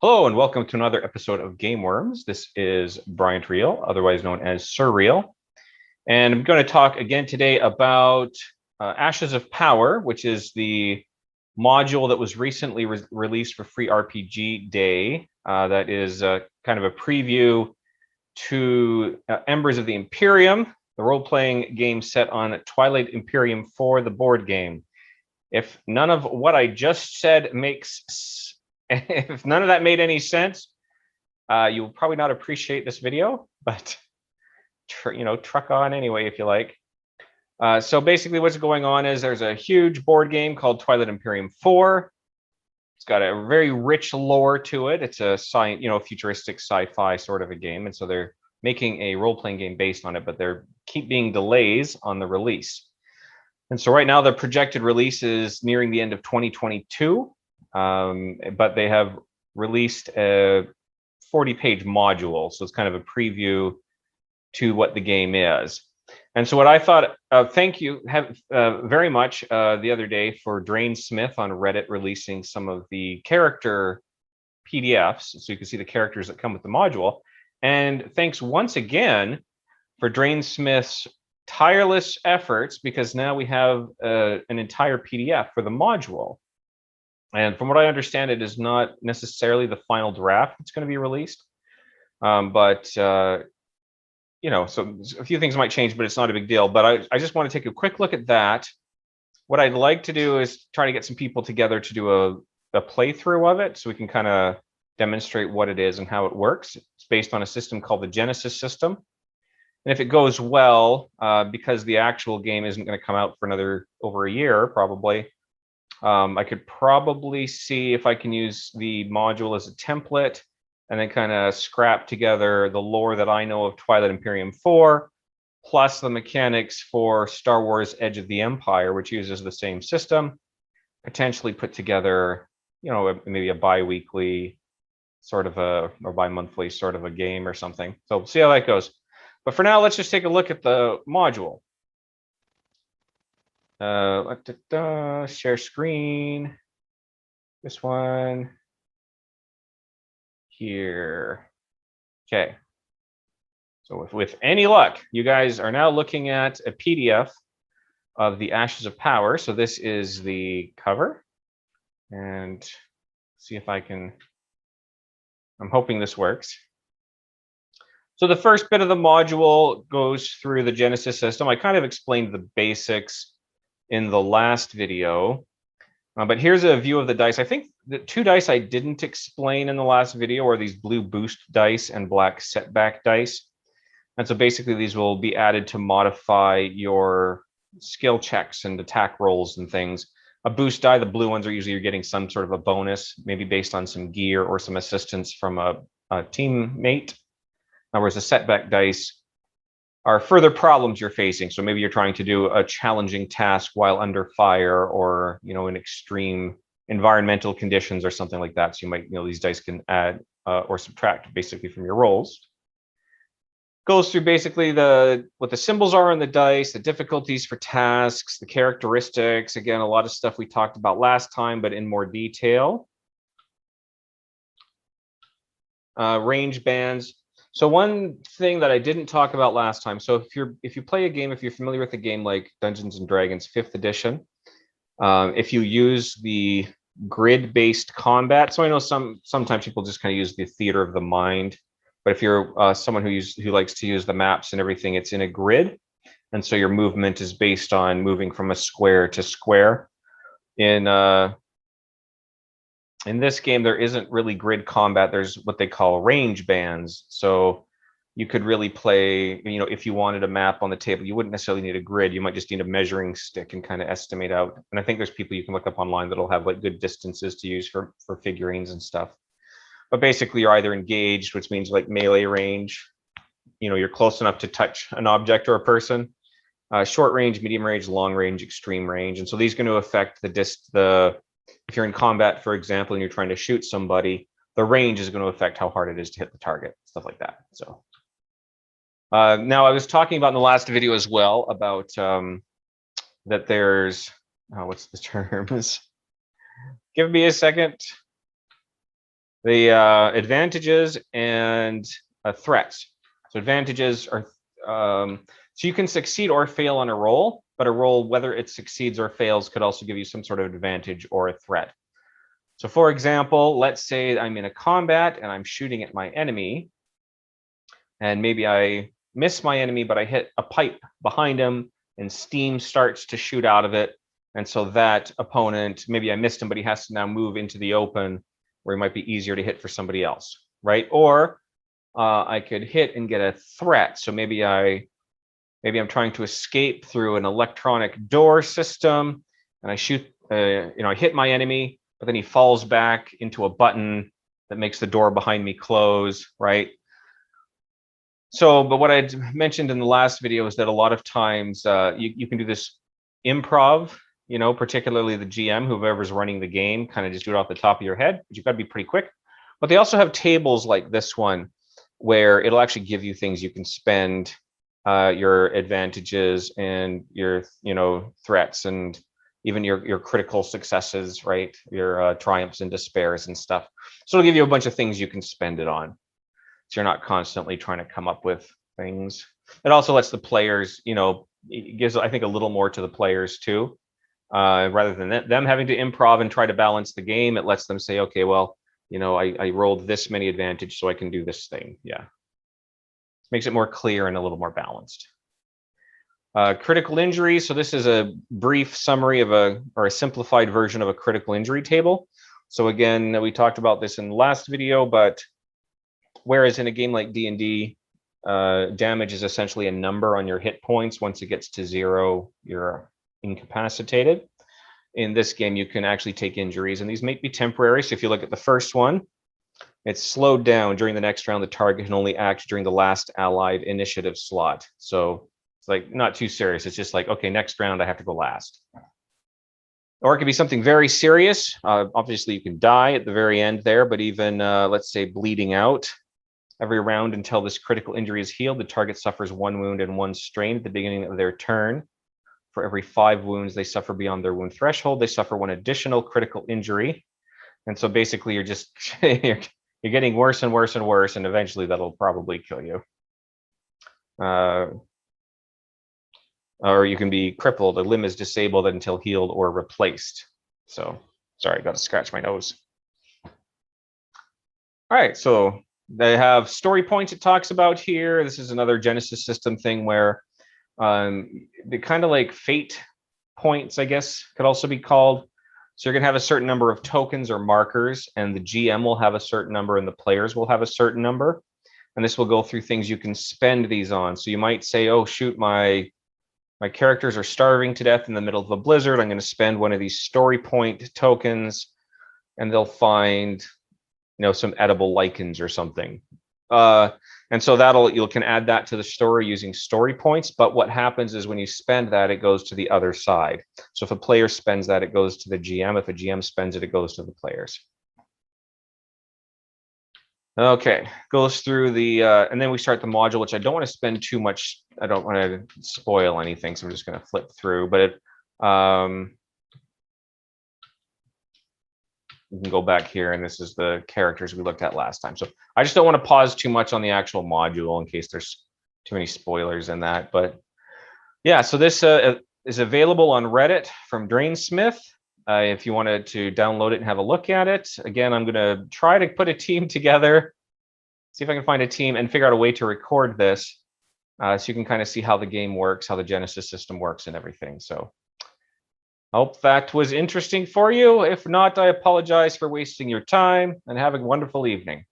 Hello and welcome to another episode of Game Worms. This is Brian Reil, otherwise known as Sir Reil. And I'm going to talk again today about Ashes of Power, which is the module that was recently released for Free RPG Day. That is kind of a preview to Embers of the Imperium, the role-playing game set on Twilight Imperium 4, the board game. If none of what I just said makes if none of that made any sense, you will probably not appreciate this video, but truck on anyway if you like. So basically what's going on is there's a huge board game called Twilight Imperium 4. It's got a very rich lore to it. It's a futuristic sci-fi sort of a game. And so they're making a role-playing game based on it, but there keep being delays on the release. And so right now the projected release is nearing the end of 2022. But they have released a 40-page module, so it's kind of a preview to what the game is. And so what I thought, thank you very much the other day for Drain Smith on Reddit releasing some of the character PDFs, so you can see the characters that come with the module. And thanks once again for Drain Smith's tireless efforts, because now we have an entire PDF for the module. And from what I understand, it is not necessarily the final draft that's going to be released. So a few things might change, but it's not a big deal. But I just want to take a quick look at that. What I'd like to do is try to get some people together to do a playthrough of it, so we can kind of demonstrate what it is and how it works. It's based on a system called the Genesis system. And if it goes well, because the actual game isn't going to come out for over a year, probably, I could probably see if I can use the module as a template and then kind of scrap together the lore that I know of Twilight Imperium 4, plus the mechanics for Star Wars Edge of the Empire, which uses the same system, potentially put together, maybe a bi-weekly sort of or bi-monthly sort of a game or something. So we'll see how that goes. But for now, let's just take a look at the module. Share screen. This one here. Okay. So with any luck, you guys are now looking at a PDF of the Ashes of Power. So this is the cover, and see if I can. I'm hoping this works. So the first bit of the module goes through the Genesis system. I kind of explained the basics in the last video, but here's a view of the dice. I think the two dice I didn't explain in the last video are these blue boost dice and black setback dice. And so basically these will be added to modify your skill checks and attack rolls and things. A boost die, the blue ones, are usually you're getting some sort of a bonus, maybe based on some gear or some assistance from a teammate. Whereas the setback dice are further problems you're facing. So maybe you're trying to do a challenging task while under fire, or in extreme environmental conditions or something like that. So you might, these dice can add or subtract basically from your rolls. Goes through basically what the symbols are on the dice, the difficulties for tasks, the characteristics. Again, a lot of stuff we talked about last time, but in more detail. Range bands. So one thing that I didn't talk about last time, so if you play a game, if you're familiar with a game like Dungeons and Dragons 5th edition, if you use the grid-based combat, so I know sometimes people just kind of use the theater of the mind, but if you're someone who likes to use the maps and everything, it's in a grid, and so your movement is based on moving from a square to square. In this game, there isn't really grid combat. There's what they call range bands. So you could really play, if you wanted a map on the table, you wouldn't necessarily need a grid. You might just need a measuring stick and kind of estimate out. And I think there's people you can look up online that'll have like good distances to use for figurines and stuff. But basically, you're either engaged, which means like melee range. You're close enough to touch an object or a person. Short range, medium range, long range, extreme range. And so these are going to affect if you're in combat, for example, and you're trying to shoot somebody, the range is going to affect how hard it is to hit the target, stuff like that. So now I was talking about in the last video as well about that there's, what's the terms? Give me a second. The advantages and threats. So advantages are, so you can succeed or fail on a roll, but a roll, whether it succeeds or fails, could also give you some sort of advantage or a threat. So for example, let's say I'm in a combat and I'm shooting at my enemy, and maybe I miss my enemy, but I hit a pipe behind him and steam starts to shoot out of it. And so that opponent, maybe I missed him, but he has to now move into the open where it might be easier to hit for somebody else, right? Or I could hit and get a threat. So maybe I'm trying to escape through an electronic door system, and I shoot, I hit my enemy, but then he falls back into a button that makes the door behind me close, right? So, but what I'd mentioned in the last video is that a lot of times you can do this improv, particularly the GM, whoever's running the game, kind of just do it off the top of your head, but you've got to be pretty quick. But they also have tables like this one where it'll actually give you things you can spend, your advantages and your, threats, and even your critical successes, right? Your triumphs and despairs and stuff. So it'll give you a bunch of things you can spend it on. So you're not constantly trying to come up with things. It also lets the players, it gives, I think, a little more to the players too. Rather than them having to improv and try to balance the game, it lets them say, okay, well, I rolled this many advantage, so I can do this thing. Yeah. Makes it more clear and a little more balanced. Critical injury. So this is a brief summary of or a simplified version of a critical injury table. So again, we talked about this in the last video, but whereas in a game like D&D, damage is essentially a number on your hit points. Once it gets to 0, you're incapacitated. In this game, you can actually take injuries, and these may be temporary. So if you look at the first one, it's slowed down. During the next round, the target can only act during the last allied initiative slot. So it's like not too serious. It's just like, okay, next round I have to go last. Or it could be something very serious. Obviously, you can die at the very end there, but even, let's say, bleeding out. Every round until this critical injury is healed, the target suffers 1 wound and 1 strain at the beginning of their turn. For every 5 wounds they suffer beyond their wound threshold, they suffer 1 additional critical injury. And so basically you're just, you're getting worse and worse and worse, and eventually that'll probably kill you. Or you can be crippled. A limb is disabled until healed or replaced. So, sorry, got to scratch my nose. All right, so they have story points it talks about here. This is another Genesis system thing where they kind of like fate points, I guess, could also be called. So you're going to have a certain number of tokens or markers, and the GM will have a certain number and the players will have a certain number. And this will go through things you can spend these on. So you might say, oh, shoot, my characters are starving to death in the middle of a blizzard. I'm going to spend 1 of these story point tokens, and they'll find some edible lichens or something. And so you can add that to the story using story points. But what happens is when you spend that, it goes to the other side. So if a player spends that, it goes to the GM. If a GM spends it, it goes to the players. Okay, goes through the, and then we start the module, which I don't want to spend too much. I don't want to spoil anything, so I'm just going to flip through. But you can go back here, and this is the characters we looked at last time. So I just don't want to pause too much on the actual module in case there's too many spoilers in that. But yeah, so this is available on Reddit from Drainsmith. If you wanted to download it and have a look at it. Again, I'm going to try to put a team together, see if I can find a team and figure out a way to record this so you can kind of see how the game works, how the Genesis system works and everything. So I hope that was interesting for you. If not, I apologize for wasting your time, and have a wonderful evening.